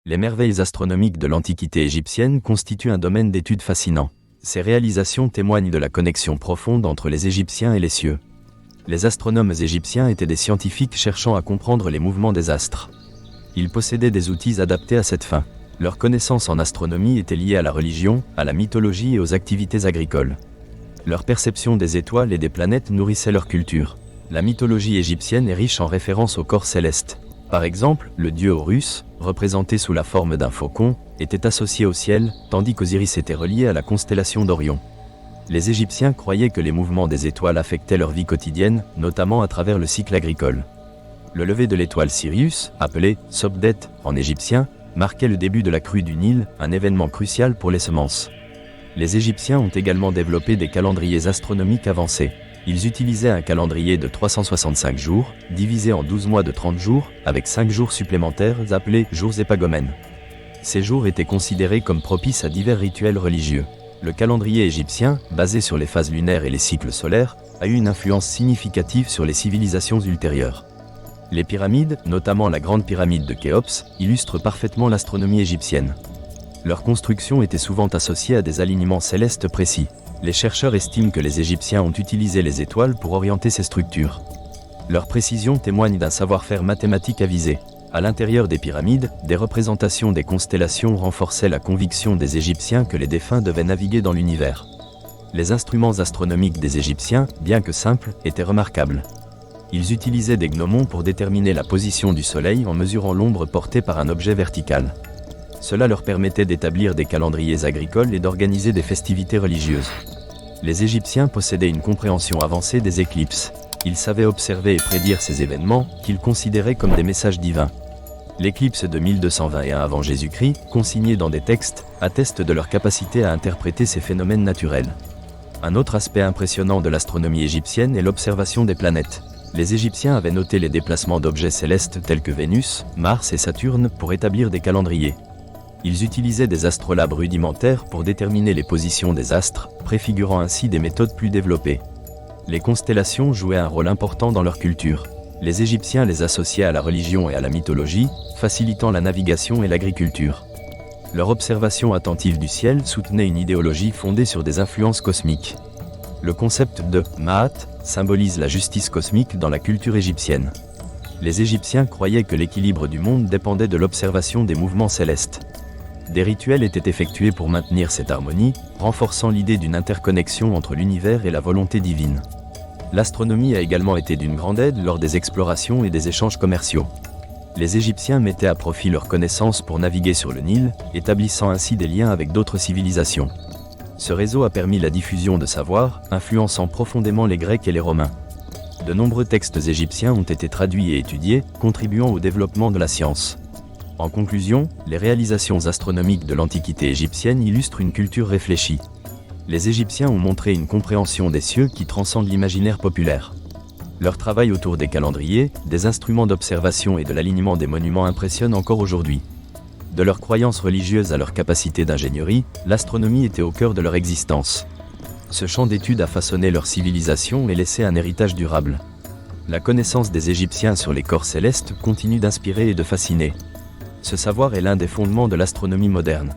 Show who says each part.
Speaker 1: Les merveilles astronomiques de l'Antiquité égyptienne constituent un domaine d'étude fascinant. Ces réalisations témoignent de la connexion profonde entre les Égyptiens et les cieux. Les astronomes égyptiens étaient des scientifiques cherchant à comprendre les mouvements des astres. Ils possédaient des outils adaptés à cette fin. Leurs connaissances en astronomie étaient liées à la religion, à la mythologie et aux activités agricoles. Leur perception des étoiles et des planètes nourrissait leur culture. La mythologie égyptienne est riche en références aux corps célestes. Par exemple, le dieu Horus, représenté sous la forme d'un faucon, était associé au ciel, tandis qu'Osiris était relié à la constellation d'Orion. Les Égyptiens croyaient que les mouvements des étoiles affectaient leur vie quotidienne, notamment à travers le cycle agricole. Le lever de l'étoile Sirius, appelé Sobdet en égyptien, marquait le début de la crue du Nil, un événement crucial pour les semences. Les Égyptiens ont également développé des calendriers astronomiques avancés. Ils utilisaient un calendrier de 365 jours, divisé en 12 mois de 30 jours, avec 5 jours supplémentaires appelés jours épagomènes. Ces jours étaient considérés comme propices à divers rituels religieux. Le calendrier égyptien, basé sur les phases lunaires et les cycles solaires, a eu une influence significative sur les civilisations ultérieures. Les pyramides, notamment la grande pyramide de Khéops, illustrent parfaitement l'astronomie égyptienne. Leur construction était souvent associée à des alignements célestes précis. Les chercheurs estiment que les Égyptiens ont utilisé les étoiles pour orienter ces structures. Leur précision témoigne d'un savoir-faire mathématique avisé. À l'intérieur des pyramides, des représentations des constellations renforçaient la conviction des Égyptiens que les défunts devaient naviguer dans l'univers. Les instruments astronomiques des Égyptiens, bien que simples, étaient remarquables. Ils utilisaient des gnomons pour déterminer la position du soleil en mesurant l'ombre portée par un objet vertical. Cela leur permettait d'établir des calendriers agricoles et d'organiser des festivités religieuses. Les Égyptiens possédaient une compréhension avancée des éclipses. Ils savaient observer et prédire ces événements, qu'ils considéraient comme des messages divins. L'éclipse de 1221 avant Jésus-Christ, consignée dans des textes, atteste de leur capacité à interpréter ces phénomènes naturels. Un autre aspect impressionnant de l'astronomie égyptienne est l'observation des planètes. Les Égyptiens avaient noté les déplacements d'objets célestes tels que Vénus, Mars et Saturne pour établir des calendriers. Ils utilisaient des astrolabes rudimentaires pour déterminer les positions des astres, préfigurant ainsi des méthodes plus développées. Les constellations jouaient un rôle important dans leur culture. Les Égyptiens les associaient à la religion et à la mythologie, facilitant la navigation et l'agriculture. Leur observation attentive du ciel soutenait une idéologie fondée sur des influences cosmiques. Le concept de « Ma'at » symbolise la justice cosmique dans la culture égyptienne. Les Égyptiens croyaient que l'équilibre du monde dépendait de l'observation des mouvements célestes. Des rituels étaient effectués pour maintenir cette harmonie, renforçant l'idée d'une interconnexion entre l'univers et la volonté divine. L'astronomie a également été d'une grande aide lors des explorations et des échanges commerciaux. Les Égyptiens mettaient à profit leurs connaissances pour naviguer sur le Nil, établissant ainsi des liens avec d'autres civilisations. Ce réseau a permis la diffusion de savoir, influençant profondément les Grecs et les Romains. De nombreux textes égyptiens ont été traduits et étudiés, contribuant au développement de la science. En conclusion, les réalisations astronomiques de l'Antiquité égyptienne illustrent une culture réfléchie. Les Égyptiens ont montré une compréhension des cieux qui transcende l'imaginaire populaire. Leur travail autour des calendriers, des instruments d'observation et de l'alignement des monuments impressionne encore aujourd'hui. De leurs croyances religieuses à leur capacité d'ingénierie, l'astronomie était au cœur de leur existence. Ce champ d'étude a façonné leur civilisation et laissé un héritage durable. La connaissance des Égyptiens sur les corps célestes continue d'inspirer et de fasciner. Ce savoir est l'un des fondements de l'astronomie moderne.